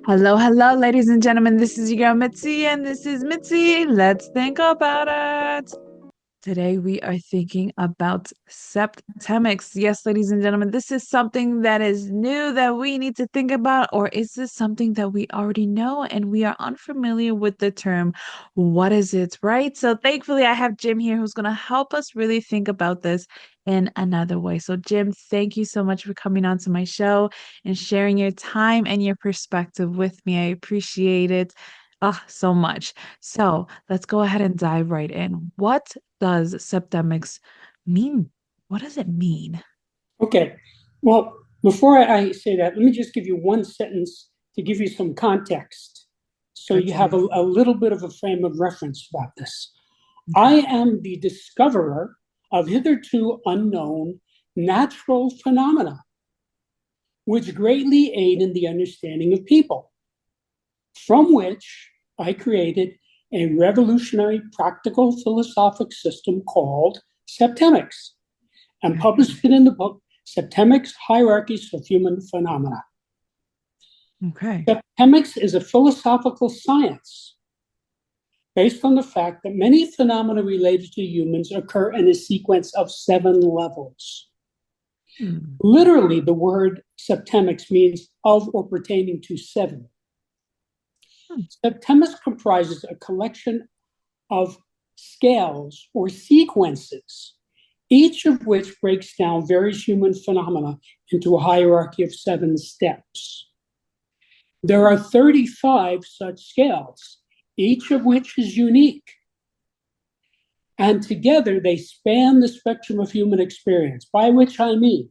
Hello, hello, ladies and gentlemen. This is your girl Mitzi, and this is Mitzi. Let's think about it. Today we are thinking about septemics. Yes, ladies and gentlemen, this is something that is new that we need to think about, or is this something that we already know and we are unfamiliar with the term? What is it, right? So thankfully, I have Jim here who's going to help us really think about this in another way. So, Jim, thank you so much for coming on to my show and sharing your time and your perspective with me. I appreciate it. So much. So let's go ahead and dive right in. What does septemics mean? What does it mean? Okay. Well, before I say that, let me just give you one sentence to give you some context so Good you to have hear. a little bit of a frame of reference about this. Okay. I am the discoverer of hitherto unknown natural phenomena which greatly aid in the understanding of people, from which I created a revolutionary practical philosophic system called septemics and Okay. published it in the book Septemics Hierarchies of Human Phenomena. Okay. Septemics is a philosophical science based on the fact that many phenomena related to humans occur in a sequence of 7 levels. Hmm. Literally, the word septemics means of or pertaining to 7. Hmm. Septemics comprises a collection of scales or sequences, each of which breaks down various human phenomena into a hierarchy of 7 steps. There are 35 such scales, each of which is unique. And together they span the spectrum of human experience, by which I mean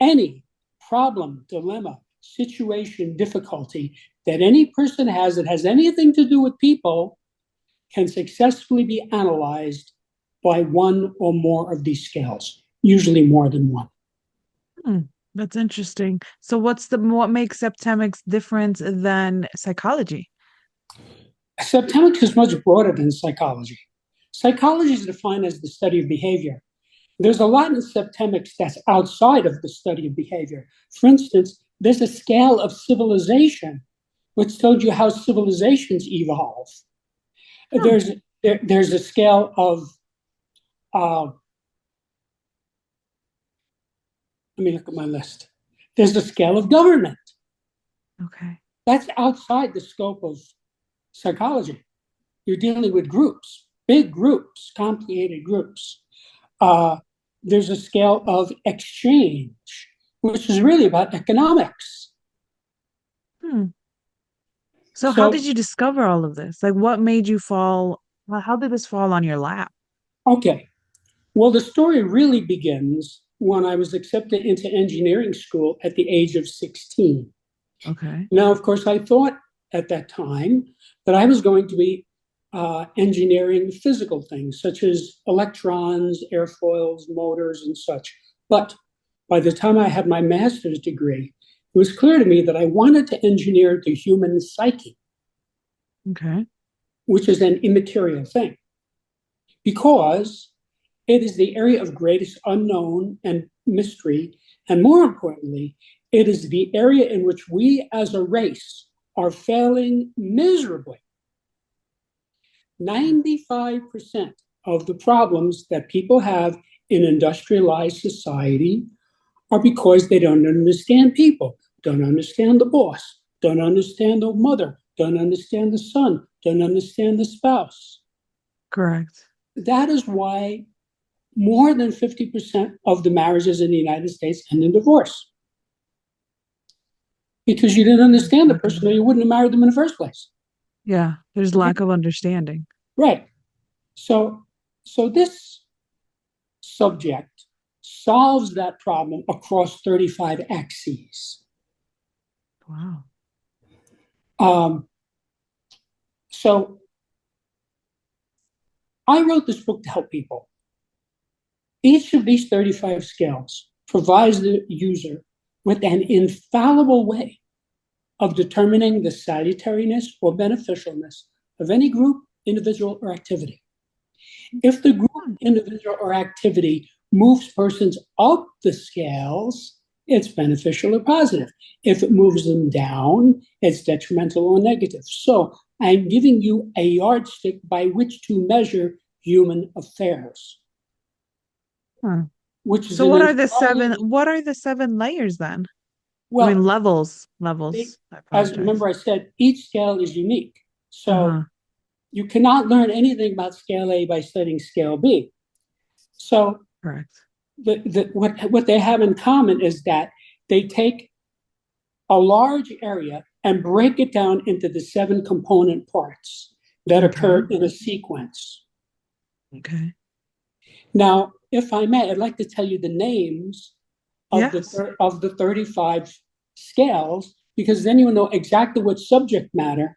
any problem, dilemma, situation, difficulty that any person has that has anything to do with people can successfully be analyzed by one or more of these scales, usually more than one. Hmm. That's interesting. So what makes septemics different than psychology? Septemics is much broader than psychology. Psychology is defined as the study of behavior. There's a lot in septemics that's outside of the study of behavior. For instance, there's a scale of civilization which tells you how civilizations evolve. Hmm. There's a scale of uh, let me look at my list. There's a scale of government. Okay. That's outside the scope of psychology. You're dealing with groups, big groups, complicated groups. Uh, there's a scale of exchange, which is really about economics. Hmm. So how did So, you discover all of this? Like what made you fall? How did this fall on your lap? okay. Well, the story really begins when I was accepted into engineering school at the age of 16. Okay. Now, of course, I thought at that time that I was going to be engineering physical things such as electrons, airfoils, motors, and such. But by the time I had my master's degree, it was clear to me that I wanted to engineer the human psyche, Okay. which is an immaterial thing, because it is the area of greatest unknown and mystery. And more importantly, it is the area in which we as a race are failing miserably. 95% of the problems that people have in industrialized society are because they don't understand people, don't understand the boss, don't understand the mother, don't understand the son, don't understand the spouse. Correct. That is why more than 50% of the marriages in the United States end in divorce, because you didn't understand the person or you wouldn't have married them in the first place. Yeah, there's Okay? lack of understanding. Right. So, so this subject solves that problem across 35 axes. Wow. Um, so I wrote this book to help people. Each of these 35 scales provides the user with an infallible way of determining the salutariness or beneficialness of any group, individual, or activity. If the group, Hmm. individual, or activity moves persons up the scales, it's beneficial or positive. If it moves them down, it's detrimental or negative. So I'm giving you a yardstick by which to measure human affairs, Huh. which is So an what are the seven entirely, what are the seven layers then? I mean well, they, levels. I as apologize. remember I said, each scale is unique. So Uh-huh. you cannot learn anything about scale A by studying scale B. So Correct. what they have in common is that they take a large area and break it down into the seven component parts that Okay. occur in a sequence. Okay. Now, if I may, I'd like to tell you the names Yes. of the 35 scales, because then you'll know exactly what subject matter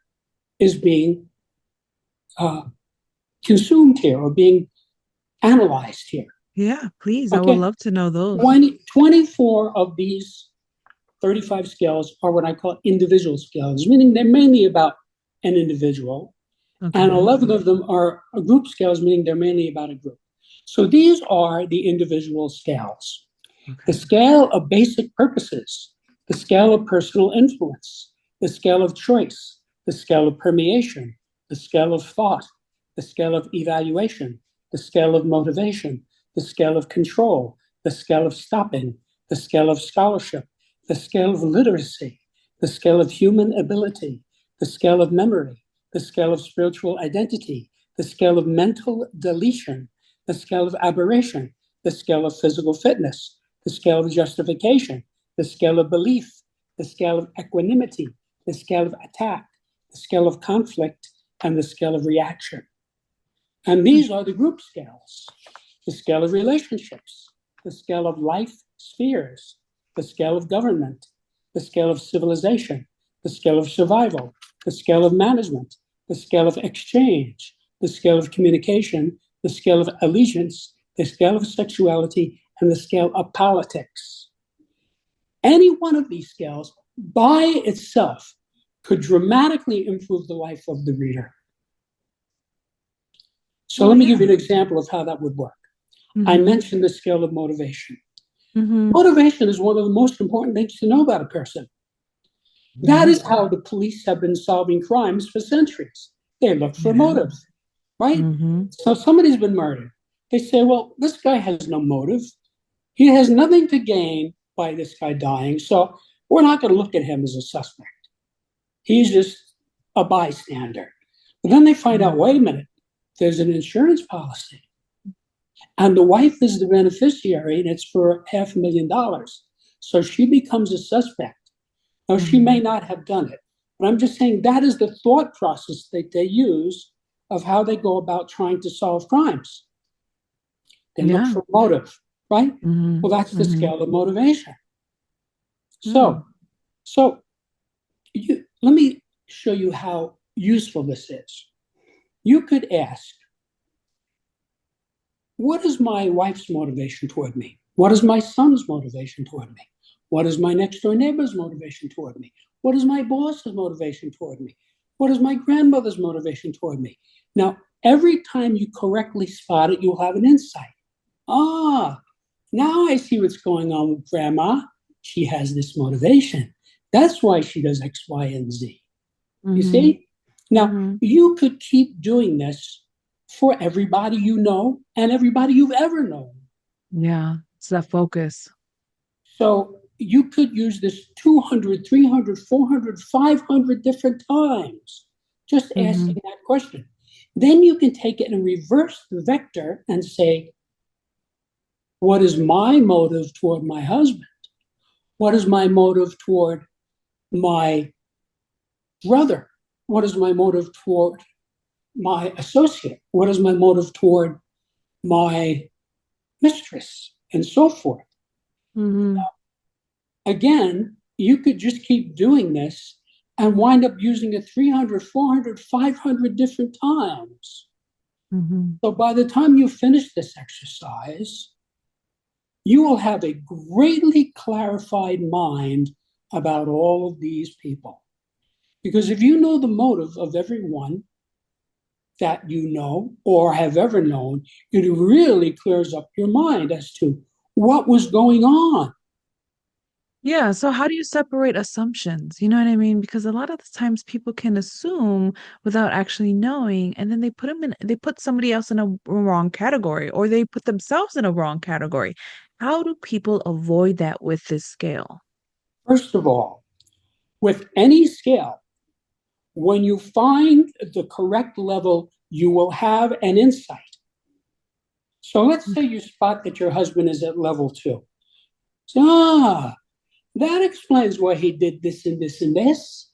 is being uh, consumed here or being analyzed here. Yeah, please. I would Okay, love to know those. 24 of these 35 scales are what I call individual scales, meaning they're mainly about an individual. And Okay. 11 of them are group scales, meaning they're mainly about a group. So these are the individual scales. The Okay. scale of basic purposes, the scale of personal influence, the scale of choice, the scale of permeation, the scale of thought, the scale of evaluation, the scale of motivation, the scale of control, the scale of stopping, the scale of scholarship, the scale of literacy, the scale of human ability, the scale of memory, the scale of spiritual identity, the scale of mental deletion, the scale of aberration, the scale of physical fitness, the scale of justification, the scale of belief, the scale of equanimity, the scale of attack, the scale of conflict, and the scale of reaction. And Hmm. these are the group scales: the scale of relationships, the scale of life spheres, the scale of government, the scale of civilization, the scale of survival, the scale of management, the scale of exchange, the scale of communication, the scale of allegiance, the scale of sexuality, and the scale of politics. Any one of these scales by itself could dramatically improve the life of the reader. So Well, let me give you an yeah. example of how that would work. I Mm-hmm. mentioned the scale of motivation. Mm-hmm. Motivation is one of the most important things to know about a person. That Yeah. is how the police have been solving crimes for centuries. They look for Yeah. motive, right? Mm-hmm. So somebody's been murdered. They say, well, this guy has no motive. He has nothing to gain by this guy dying. So we're not going to look at him as a suspect. He's just a bystander. But then they find out, Mm-hmm. wait a minute, there's an insurance policy. And the wife is the beneficiary, and it's for $500,000. So she becomes a suspect. Now, she Mm-hmm. may not have done it, but I'm just saying that is the thought process that they use of how they go about trying to solve crimes. They look Yeah. for motive, right? Mm-hmm. Well, that's the Mm-hmm. scale of motivation. Mm. So let me show you how useful this is. You could ask, what is my wife's motivation toward me? What is my son's motivation toward me? What is my next door neighbor's motivation toward me? What is my boss's motivation toward me? What is my grandmother's motivation toward me? Now, every time you correctly spot it, you'll have an insight. Ah, now I see what's going on with grandma. She has this motivation. That's why she does X, Y, and Z. You Mm-hmm. see? Now, Mm-hmm. you could keep doing this for everybody you know and everybody you've ever known. Yeah. It's that focus. So you could use this 200, 300, 400, 500 different times, just Mm-hmm. asking that question. Then you can take it and reverse the vector and say, what is my motive toward my husband? What is my motive toward my brother? What is my motive toward my associate? What is my motive toward my mistress? And so forth. Mm-hmm. Again, you could just keep doing this and wind up using it 300, 400, 500 different times. Mm-hmm. So by the time you finish this exercise, you will have a greatly clarified mind about all of these people. Because if you know the motive of everyone that you know or have ever known, it really clears up your mind as to what was going on. Yeah, so how do you separate assumptions? You know what I mean? Because a lot of the times people can assume without actually knowing, and then they put somebody else in a wrong category, or they put themselves in a wrong category. How do people avoid that with this scale? First of all, with any scale, when you find the correct level, you will have an insight. So let's say you spot that your husband is at level two. So, that explains why he did this and this and this.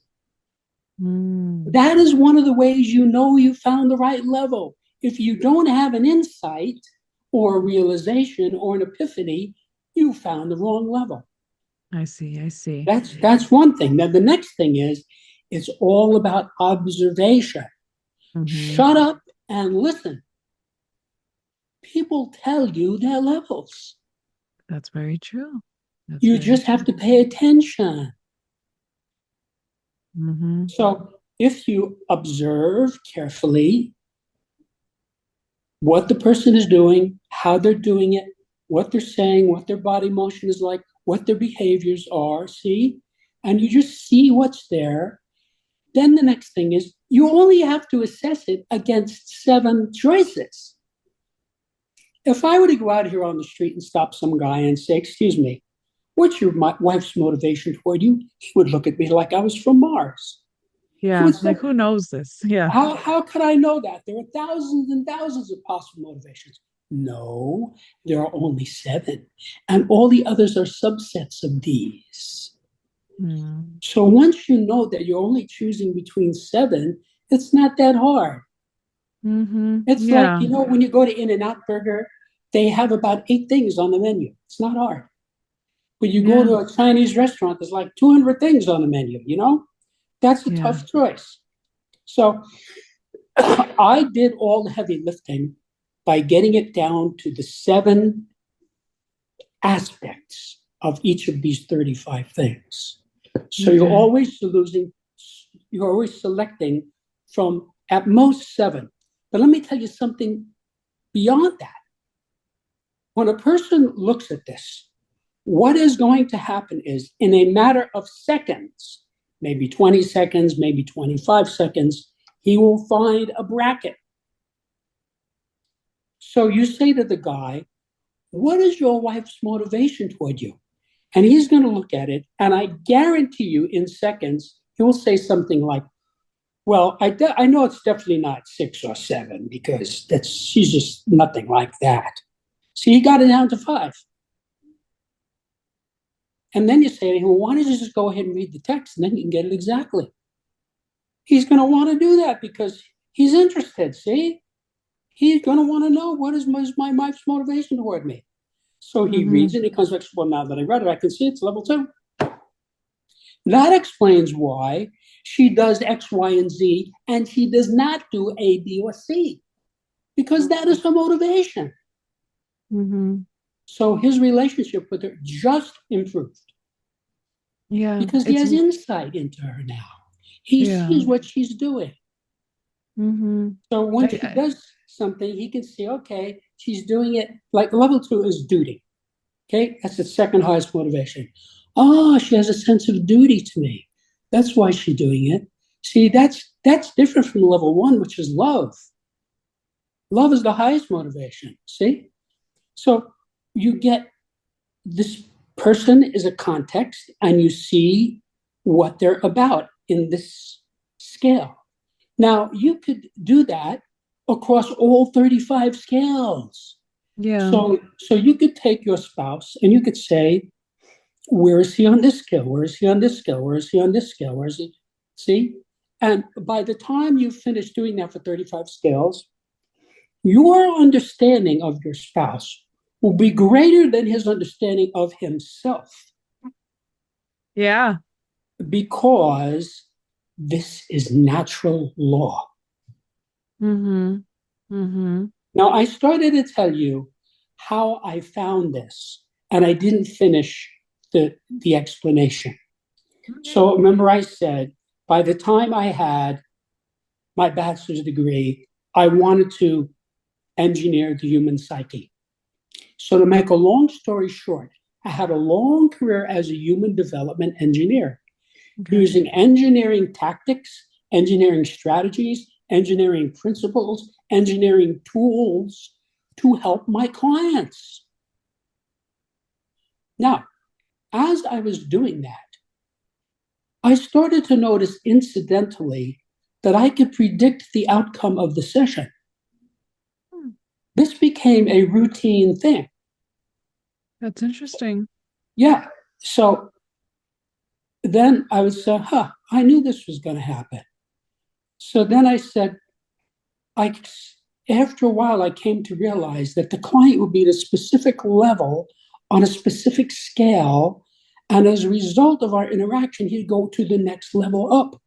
Mm, That is one of the ways you know you found the right level. If you don't have an insight or a realization or an epiphany, you found the wrong level. I see, I see. That's one thing. Now the next thing is it's all about observation. Hmm. Shut up and listen. People tell you their levels. That's very true. That's You very just have true. to pay attention. Hmm. So if you observe carefully what the person is doing, how they're doing it, what they're saying, what their body motion is like, what their behaviors are, see? And you just see what's there. Then the next thing is you only have to assess it against seven choices. If I were to go out here on the street and stop some guy and say, "Excuse me, what's your wife's motivation toward you?" He would look at me like I was from Mars. He Yeah, would say, like who knows this? Yeah. how could I know that? There are thousands and thousands of possible motivations. No, there are only seven, and all the others are subsets of these. Mm. So once you know that you're only choosing between seven, it's not that hard. Hmm. It's like, Yeah. when you go to In-N-Out Burger, they have about eight things on the menu. It's not hard. When you go Yeah. to a Chinese restaurant, there's like 200 things on the menu. That's a Yeah. tough choice. So I did all the heavy lifting by getting it down to the seven aspects of each of these 35 things. So Okay. you're always selecting from at most seven. But let me tell you something beyond that. When a person looks at this, what is going to happen is in a matter of seconds, maybe 20 seconds, maybe 25 seconds, he will find a bracket. So you say to the guy, "What is your wife's motivation toward you?" And he's going to look at it, and I guarantee you in seconds, he will say something like, "Well, I know it's definitely not six or seven because she's just nothing like that." So he got it down to five. And then you say to him, "Well, why don't you just go ahead and read the text and then you can get it exactly?" He's going to want to do that because he's interested. See, he's going to want to know what is my wife's motivation toward me. So he Hmm. reads it and he comes back, "Well, now that I read it, I can see it's level two." That explains why she does X, Y, and Z, and she does not do A, B, or C, because that is her motivation. Hmm. So his relationship with her just improved Yeah. because he It's has insight into her now. He yeah. sees what she's doing. Hmm. So when she I does something, he can see, okay, she's doing it. Like level two is duty. Okay, that's the second highest motivation. Oh, she has a sense of duty to me. That's why she's doing it. See, that's different from level one, which is love. Love is the highest motivation. See, so you get this person is a context, and you see what they're about in this scale. Now you could do that across all 35 scales. yeah. So you could take your spouse and you could say, where is he on this scale? Where is he on this scale? Where is he on this scale? Where is he? See? And by the time you finish doing that for 35 scales, your understanding of your spouse will be greater than his understanding of himself Yeah. because this is natural law. Hmm. Hmm. Now, I started to tell you how I found this, and I didn't finish the explanation. So remember, I said by the time I had my bachelor's degree, I wanted to engineer the human psyche. So to make a long story short, I had a long career as a human development engineer, Okay. using engineering tactics, engineering strategies, engineering principles, engineering tools to help my clients. Now, as I was doing that, I started to notice incidentally that I could predict the outcome of the session. Hmm. This became a routine thing. That's interesting. Yeah. So then I would say, I knew this was going to happen. So then I said, I, after a while, I came to realize that the client would be at a specific level on a specific scale. And as a result of our interaction, he'd go to the next level up.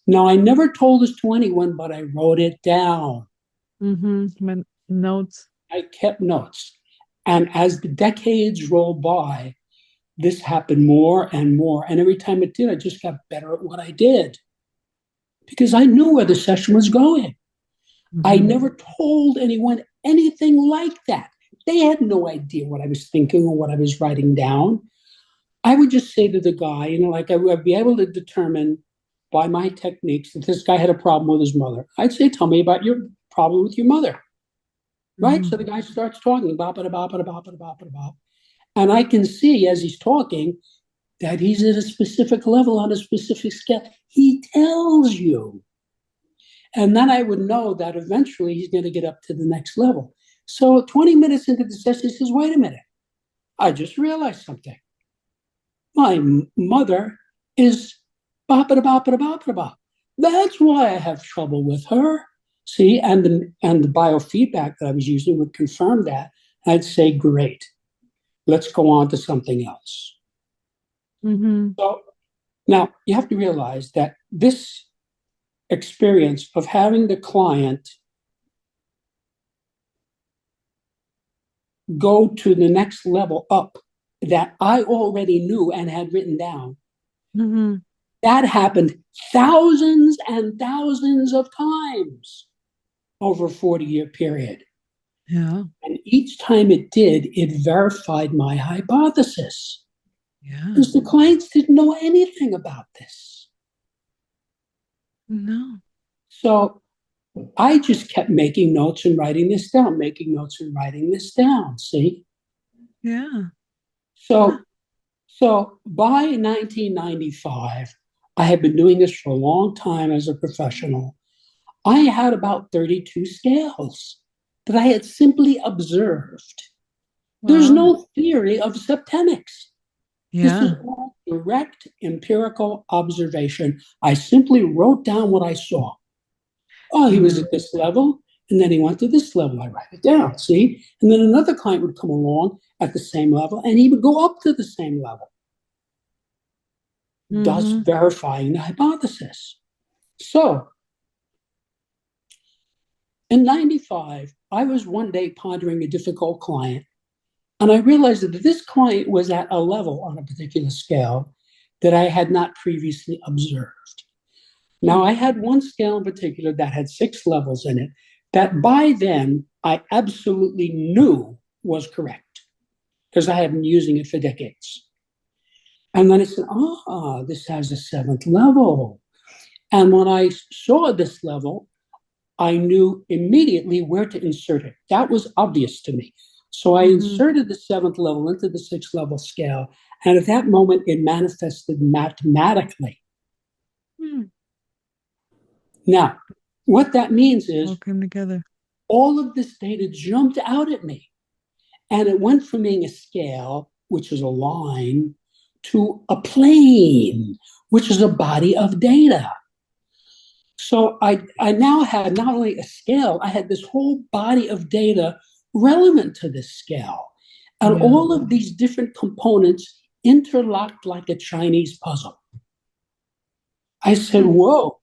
Now, I never told this to anyone, but I wrote it down. My notes. I kept notes. And as the decades rolled by, this happened more and more. And every time it did, I just got better at what I did because I knew where the session was going. I Hmm. never told anyone anything like that. They had no idea what I was thinking or what I was writing down. I would just say to the guy, like I would be able to determine by my techniques that this guy had a problem with his mother. I'd say, tell me about your problem with your mother. Right? Hmm. So the guy starts talking, bop, bop, bop, bop, bop, bop, bop. And I can see as he's talking that he's at a specific level on a specific scale. He tells you. And then I would know that eventually he's going to get up to the next level. So 20 minutes into the session, he says, wait a minute. I just realized something. My mother is bop bop bop bop. That's why I have trouble with her. See, and the biofeedback that I was using would confirm that. I'd say, great, let's go on to something else. Hmm. So now you have to realize that this experience of having the client go to the next level up that I already knew and had written down, Hmm. that happened thousands and thousands of times over a 40-year period. Yeah. And each time it did, it verified my hypothesis Yeah. because the clients didn't know anything about this. No. So I just kept making notes and writing this down, making notes and writing this down. See? Yeah. Huh. So so by 1995, I had been doing this for a long time as a professional. I had about 32 scales that I had simply observed. There's Wow. no theory of septemics. This is Yeah. all direct empirical observation. I simply wrote down what I saw. Oh, he was Yeah. at this level, and then he went to this level. I write it down, see? And then another client would come along at the same level, and he would go up to the same level, thus Hmm. verifying the hypothesis. So in 95, I was one day pondering a difficult client, and I realized that this client was at a level on a particular scale that I had not previously observed. Now, I had one scale in particular that had 6 levels in it that by then I absolutely knew was correct because I had been using it for decades. And then I said, this has a 7th level. And when I saw this level, I knew immediately where to insert it. That was obvious to me. So I Hmm. inserted the 7th level into the 6th level scale. And at that moment, it manifested mathematically. Hmm. Now, what that means All is came together. all of this data jumped out at me. And it went from being a scale, which is a line, to a plane, which is a body of data. So I now had not only a scale, I had this whole body of data relevant to this scale. And Yeah. all of these different components interlocked like a Chinese puzzle. I said, Hmm. whoa,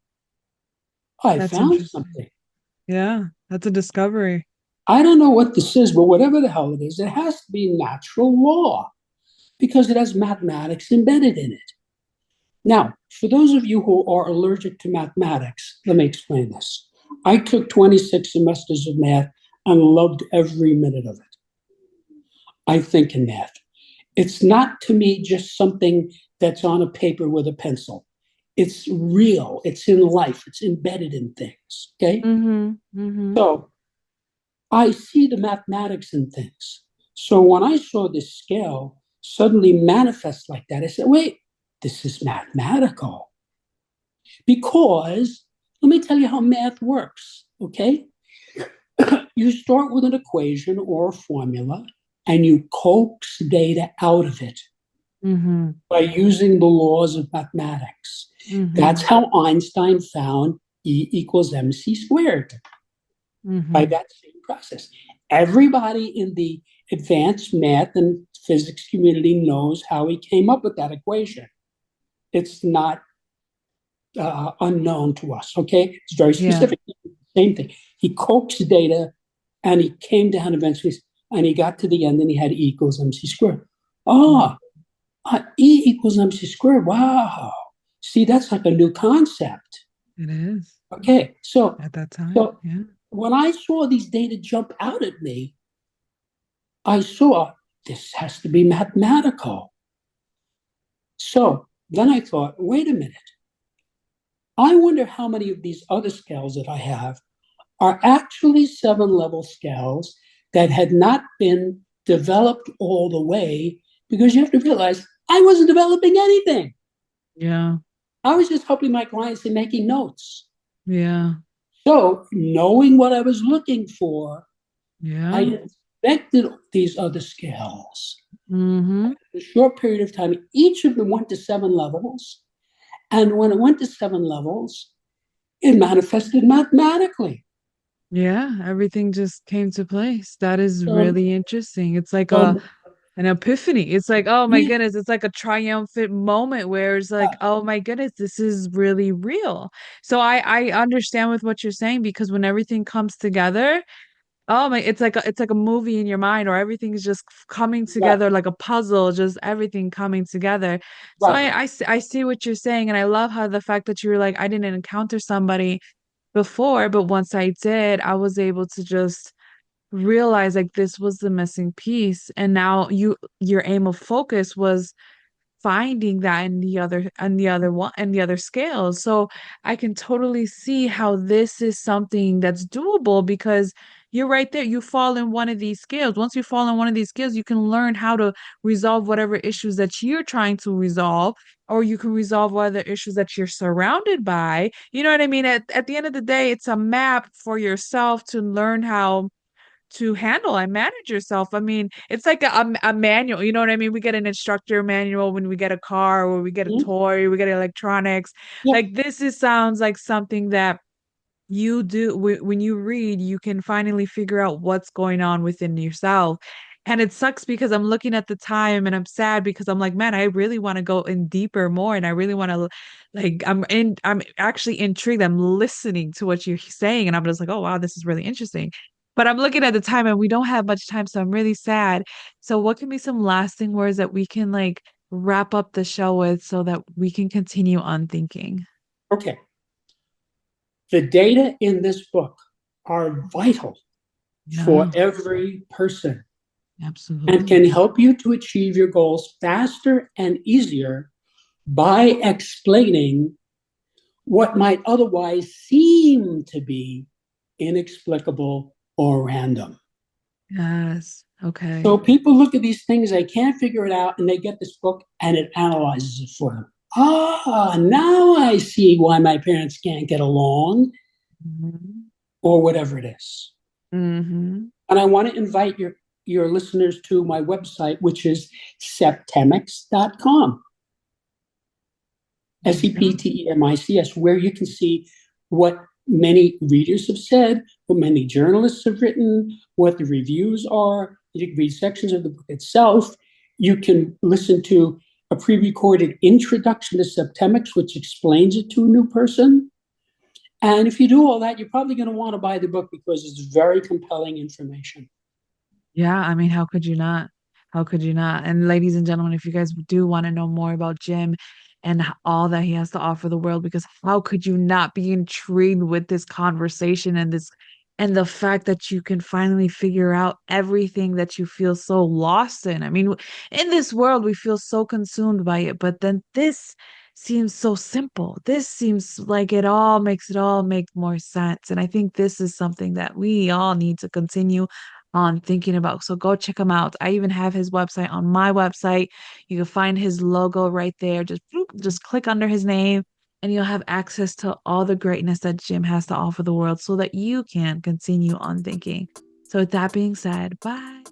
I That's found interesting. something. Yeah. That's a discovery. I don't know what this is, but whatever the hell it is, it has to be natural law because it has mathematics embedded in it. Now, for those of you who are allergic to mathematics, let me explain this. I took 26 semesters of math and loved every minute of it. I think in math. It's not to me just something that's on a paper with a pencil. It's real. It's in life. It's embedded in things. Okay. Mm-hmm. Mm-hmm. So I see the mathematics in things. So when I saw this scale suddenly manifest like that, I said, wait, this is mathematical. Because let me tell you how math works. Okay. You start with an equation or a formula and you coax data out of it Mm-hmm. by using the laws of mathematics. That's Mm-hmm. how Einstein found E equals mc squared, by Mm-hmm. that same process. Everybody in the advanced math and physics community knows how he came up with that equation. It's not unknown to us, okay? It's very Yeah. specific. Same thing. He coaxed data and he came down eventually and he got to the end and he had E equals mc squared. Mm. Oh, E equals mc squared. Wow. See, that's like a new concept. It is Okay, so at that time. so Yeah. when I saw these data jump out at me, I saw this has to be mathematical. So then I thought, wait a minute. I wonder how many of these other scales that I have are actually seven level scales that had not been developed all the way, because you have to realize I wasn't developing anything. Yeah. I was just helping my clients in making notes. Yeah. So, knowing what I was looking for, Yeah. I inspected these other scales. Mm-hmm. In a short period of time, each of them went to seven levels. And when it went to seven levels, it manifested mathematically. Yeah. Everything just came to place. That is So, really interesting. It's like a so an epiphany. It's like, oh my yeah, goodness, it's like a triumphant moment where it's like, oh my goodness, this is really real. So I understand with what you're saying because when everything comes together, oh my, it's like a movie in your mind or everything is just coming right, together like a puzzle, just everything coming together. So right. I see what you're saying and I love how the fact that you were like, I didn't encounter somebody before, but once I did, I was able to just realize like this was the missing piece and now your aim of focus was finding that in the other one and the other scales. So I can totally see how this is something that's doable because you're right there. You fall in one of these scales. Once you fall in one of these scales, you can learn how to resolve whatever issues that you're trying to resolve, or you can resolve whatever issues that you're surrounded by. You know what I mean? At the end of the day, it's a map for yourself to learn how to handle and manage yourself. I mean, it's like a manual, you know what I mean? We get an instructor manual when we get a car or we get a Mhm. toy, we get electronics. Yeah. Like this is sounds like something that you do when you read, you can finally figure out what's going on within yourself. And it sucks because I'm looking at the time and I'm sad because I'm like, man, I really want to go in deeper more and I really want to like I'm actually intrigued. I'm listening to what you're saying and I'm just like, oh wow, this is really interesting. But I'm looking at the time and we don't have much time, so I'm really sad. So what can be some lasting words that we can like wrap up the show with so that we can continue on thinking? Okay. The data in this book are vital for Yeah, every person and can absolutely. help you to achieve your goals faster and easier by explaining what might otherwise seem to be inexplicable or random. Yes. So Okay. people look at these things, they can't figure it out, and they get this book and it analyzes it for them. Ah, now I see why my parents can't get along, Mm-hmm. or whatever it is. Mm-hmm. And I want to invite your listeners to my website, which is septemics.com. There you go. Septemics, where you can see what many readers have said, what many journalists have written, what the reviews are. You can read sections of the book itself. You can listen to a pre recorded introduction to Septemics, which explains it to a new person. And if you do all that, you're probably going to want to buy the book because it's very compelling information. Yeah, I mean, how could you not? How could you not? And ladies and gentlemen, if you guys do want to know more about Jim and all that he has to offer the world, because how could you not be intrigued with this conversation and this and the fact that you can finally figure out everything that you feel so lost in. I mean, in this world, we feel so consumed by it, but then this seems so simple. This seems like it all make more sense. And I think this is something that we all need to continue on thinking about. So go check him out. I even have his website on my website. You can find his logo right there. Just click under his name and you'll have access to all the greatness that Jim has to offer the world so that you can continue on thinking. So, with that being said, bye.